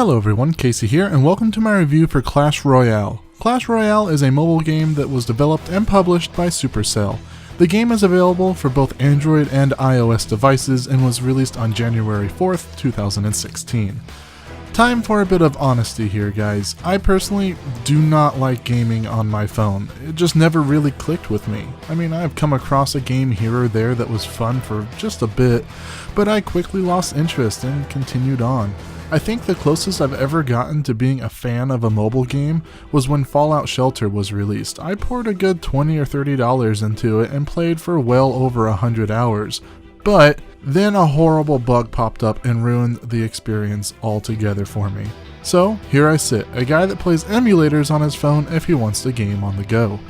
Hello everyone, Casey here, and welcome to my review for Clash Royale. Clash Royale is a mobile game that was developed and published by Supercell. The game is available for both Android and iOS devices and was released on January 4th, 2016. Time for a bit of honesty here, guys. I personally do not like gaming on my phone. It just never really clicked with me. I mean, I've come across a game here or there that was fun for just a bit, but I quickly lost interest and continued on. I think the closest I've ever gotten to being a fan of a mobile game was when Fallout Shelter was released. I poured a good $20 or $30 into it and played for well over 100 hours. But then a horrible bug popped up and ruined the experience altogether for me. So here I sit, a guy that plays emulators on his phone if he wants to game on the go.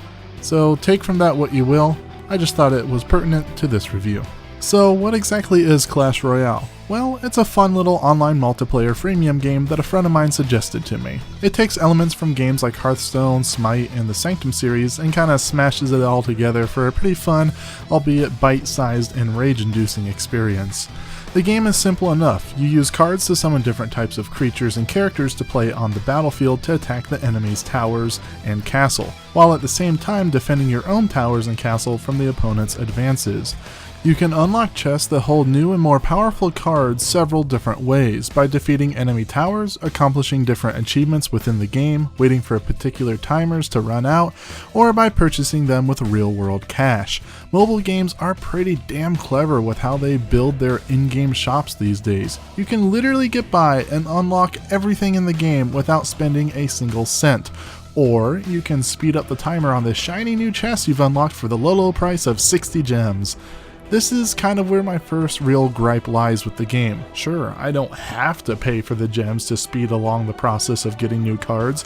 So take from that what you will. I just thought it was pertinent to this review. So what exactly is Clash Royale? Well, it's a fun little online multiplayer freemium game that a friend of mine suggested to me. It takes elements from games like Hearthstone, Smite, and the Sanctum series and kinda smashes it all together for a pretty fun, albeit bite-sized and rage-inducing experience. The game is simple enough. You use cards to summon different types of creatures and characters to play on the battlefield to attack the enemy's towers and castle, while at the same time defending your own towers and castle from the opponent's advances. You can unlock chests that hold new and more powerful cards several different ways, by defeating enemy towers, accomplishing different achievements within the game, waiting for particular timers to run out, or by purchasing them with real-world cash. Mobile games are pretty damn clever with how they build their in-game shops these days. You can literally get by and unlock everything in the game without spending a single cent. Or you can speed up the timer on the shiny new chest you've unlocked for the low price of 60 gems. This is kind of where my first real gripe lies with the game. Sure, I don't have to pay for the gems to speed along the process of getting new cards,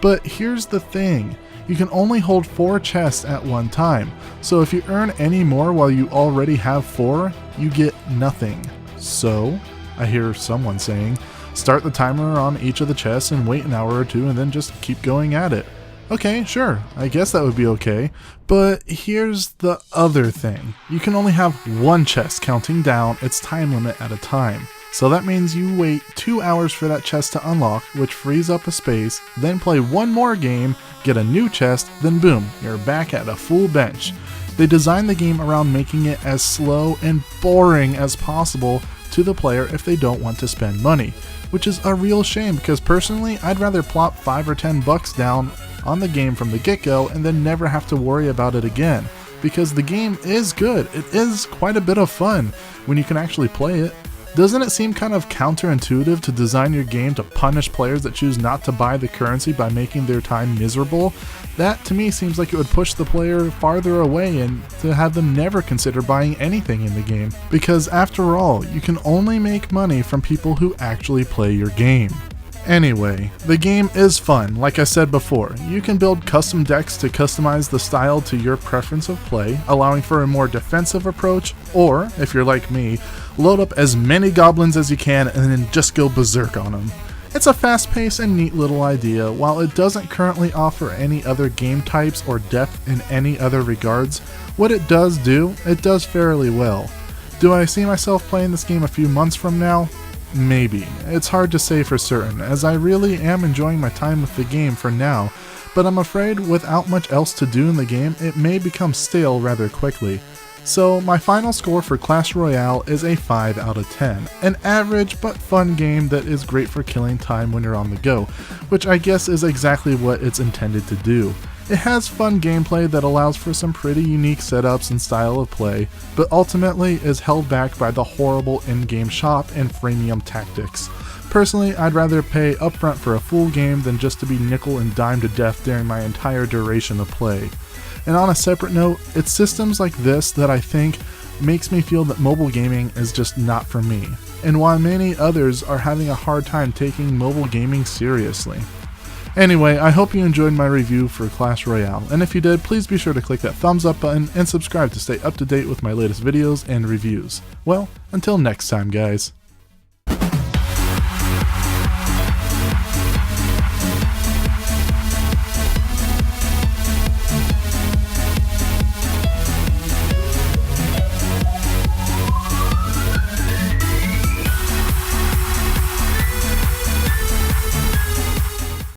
but here's the thing. You can only hold 4 chests at one time, so if you earn any more while you already have 4, you get nothing. So, I hear someone saying, start the timer on each of the chests and wait an hour or two and then just keep going at it. Okay, sure, I guess that would be okay, but here's the other thing. You can only have one chest counting down its time limit at a time. So that means you wait 2 hours for that chest to unlock, which frees up a space, then play one more game, get a new chest, then boom, you're back at a full bench. They designed the game around making it as slow and boring as possible to the player if they don't want to spend money, which is a real shame because personally I'd rather plop $5 or $10 down on the game from the get-go and then never have to worry about it again, because the game is good. It is quite a bit of fun when you can actually play it. Doesn't it seem kind of counterintuitive to design your game to punish players that choose not to buy the currency by making their time miserable? That to me seems like it would push the player farther away and to have them never consider buying anything in the game, because after all, you can only make money from people who actually play your game. Anyway, the game is fun, like I said before. You can build custom decks to customize the style to your preference of play, allowing for a more defensive approach, or, if you're like me, load up as many goblins as you can and then just go berserk on them. It's a fast-paced and neat little idea. While it doesn't currently offer any other game types or depth in any other regards, what it does do, it does fairly well. Do I see myself playing this game a few months from now? Maybe. It's hard to say for certain, as I really am enjoying my time with the game for now, but I'm afraid without much else to do in the game, it may become stale rather quickly. So my final score for Clash Royale is a 5 out of 10, an average but fun game that is great for killing time when you're on the go, which I guess is exactly what it's intended to do. It has fun gameplay that allows for some pretty unique setups and style of play, but ultimately is held back by the horrible in-game shop and freemium tactics. Personally, I'd rather pay upfront for a full game than just to be nickel and dime to death during my entire duration of play. And on a separate note, it's systems like this that I think makes me feel that mobile gaming is just not for me, and why many others are having a hard time taking mobile gaming seriously. Anyway, I hope you enjoyed my review for Clash Royale, and if you did, please be sure to click that thumbs up button and subscribe to stay up to date with my latest videos and reviews. Well, until next time, guys.